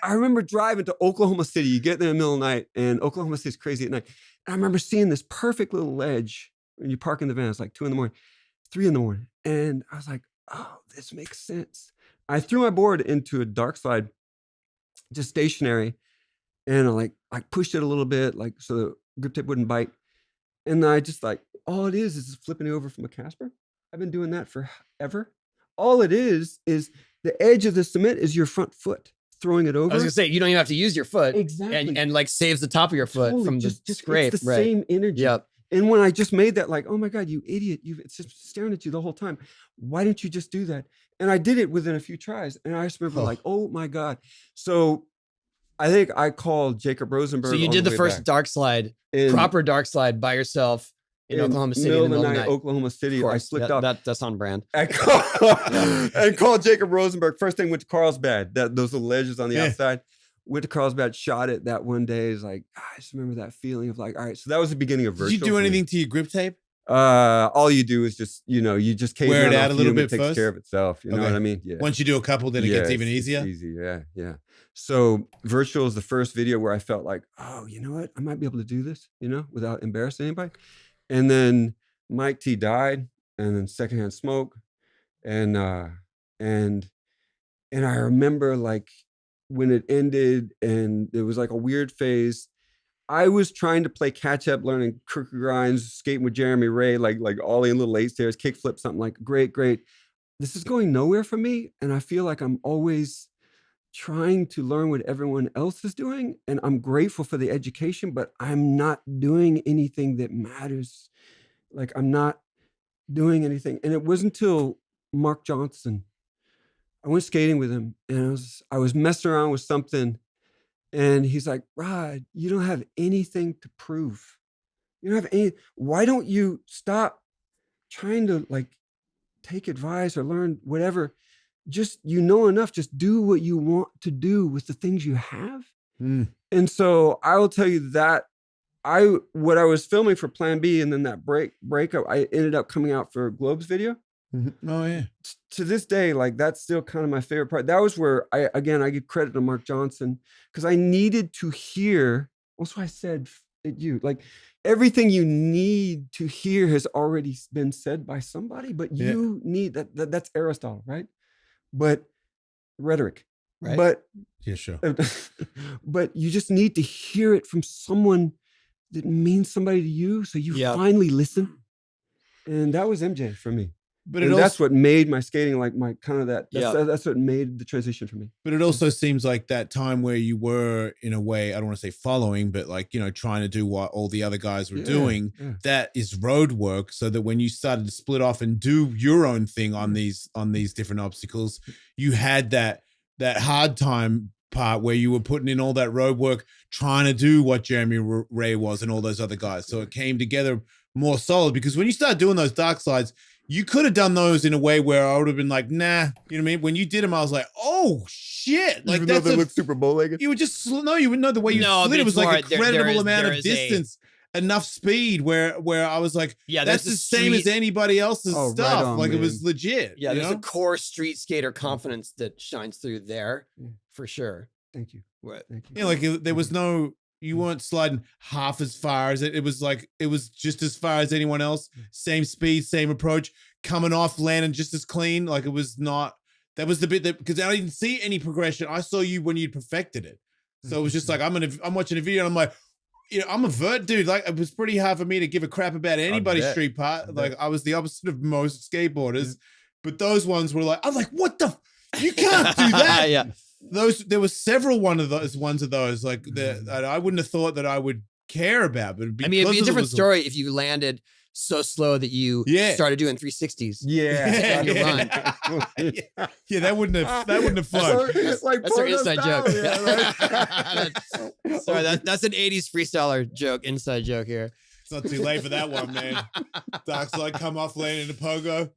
I remember driving to Oklahoma City. You get there in the middle of the night, and Oklahoma City's crazy at night. And I remember seeing this perfect little ledge when you park in the van. It's like 2 in the morning, 3 in the morning. And I was like, oh, this makes sense. I threw my board into a Darkslide, just stationary, and I like pushed it a little bit, like so the grip tape wouldn't bite. And I just like, all it is flipping it over from a Casper. I've been doing that forever. All it is the edge of the cement is your front foot throwing it over. I was gonna say, you don't even have to use your foot. Exactly. And like saves the top of your foot from the scrape. It's the same energy. Yep. And when I just made that, like, oh my God, you idiot, it's just staring at you the whole time. Why didn't you just do that? And I did it within a few tries. And I just remember like, oh my God. So I think I called Jacob Rosenberg. So you did the first Darkslide, proper Darkslide by yourself in Oklahoma City. Middle of the night, Oklahoma City. I slipped off. That's on brand. And called Jacob Rosenberg. First thing went to Carlsbad. Those little ledges on the outside. Went to Carlsbad, shot it that one day. Is like, I just remember that feeling of like, all right. So that was the beginning of virtual. Did you do anything to your grip tape? All you do is just, you just cave wear it out a little bit it takes first? care of itself. You know what I mean? Yeah. Once you do a couple, then it gets even easier. It's easy. Yeah. So virtual is the first video where I felt like, oh, you know what? I might be able to do this, without embarrassing anybody. And then Mike T died, and then Secondhand Smoke. And I remember like when it ended and there was like a weird phase, I was trying to play catch up, learning crooked grinds, skating with Jeremy Ray, like ollie and little late stairs, kick flip, something like great. This is going nowhere for me. And I feel like I'm always trying to learn what everyone else is doing. And I'm grateful for the education, but I'm not doing anything that matters. Like I'm not doing anything. And it wasn't until Mark Johnson, I went skating with him and I was messing around with something. And he's like, Rod, you don't have anything to prove. You don't have any, why don't you stop trying to like take advice or learn whatever? Just, enough, just do what you want to do with the things you have. And so I will tell you that what I was filming for Plan B and then that breakup, I ended up coming out for Globe's video. Oh yeah. To this day, like that's still kind of my favorite part. That was where I give credit to Mark Johnson because I needed to hear. Also, I said at you, like everything you need to hear has already been said by somebody, but you need that's Aristotle, right? But rhetoric, right? But yeah, sure. But you just need to hear it from someone that means somebody to you, so you finally listen. And that was MJ for me. But that's what made my skating like my kind of that's what made the transition for me. But it also seems like that time where you were in a way, I don't want to say following, but like, trying to do what all the other guys were doing, that is road work. So that when you started to split off and do your own thing on these different obstacles, you had that hard time part where you were putting in all that road work, trying to do what Jeremy Ray was and all those other guys. So it came together more solid because when you start doing those Darkslides, you could have done those in a way where I would have been like, nah, you know what I mean? When you did them, I was like, oh shit. Like even though they look super bow-legged? You would just, you would know the way you slid. It was like a credible amount of distance, enough speed where I was like, that's the same as anybody else's stuff. Right on, like man. It was legit. Yeah, there's a core street skater confidence that shines through there for sure. Thank you. Thank you. Yeah, like there was no, you weren't sliding half as far as it. It was like, it was just as far as anyone else. Same speed, same approach, coming off, landing just as clean. Like it was not, that was the bit that, because I didn't see any progression. I saw you when you'd perfected it. So it was just like, I'm watching a video and I'm like, I'm a vert dude. Like it was pretty hard for me to give a crap about anybody's street part. Like I was the opposite of most skateboarders, but those ones were like, I was like, what the, you can't do that. Yeah. There was several ones of those like that I wouldn't have thought that I would care about, but I mean, it'd be a different story if you landed so slow that you started doing 360s. Yeah, that wouldn't have flown. That's our inside joke. Sorry, that's an 80s freestyler joke, inside joke here. It's not too late for that one, man. Darkslide come off landing a pogo.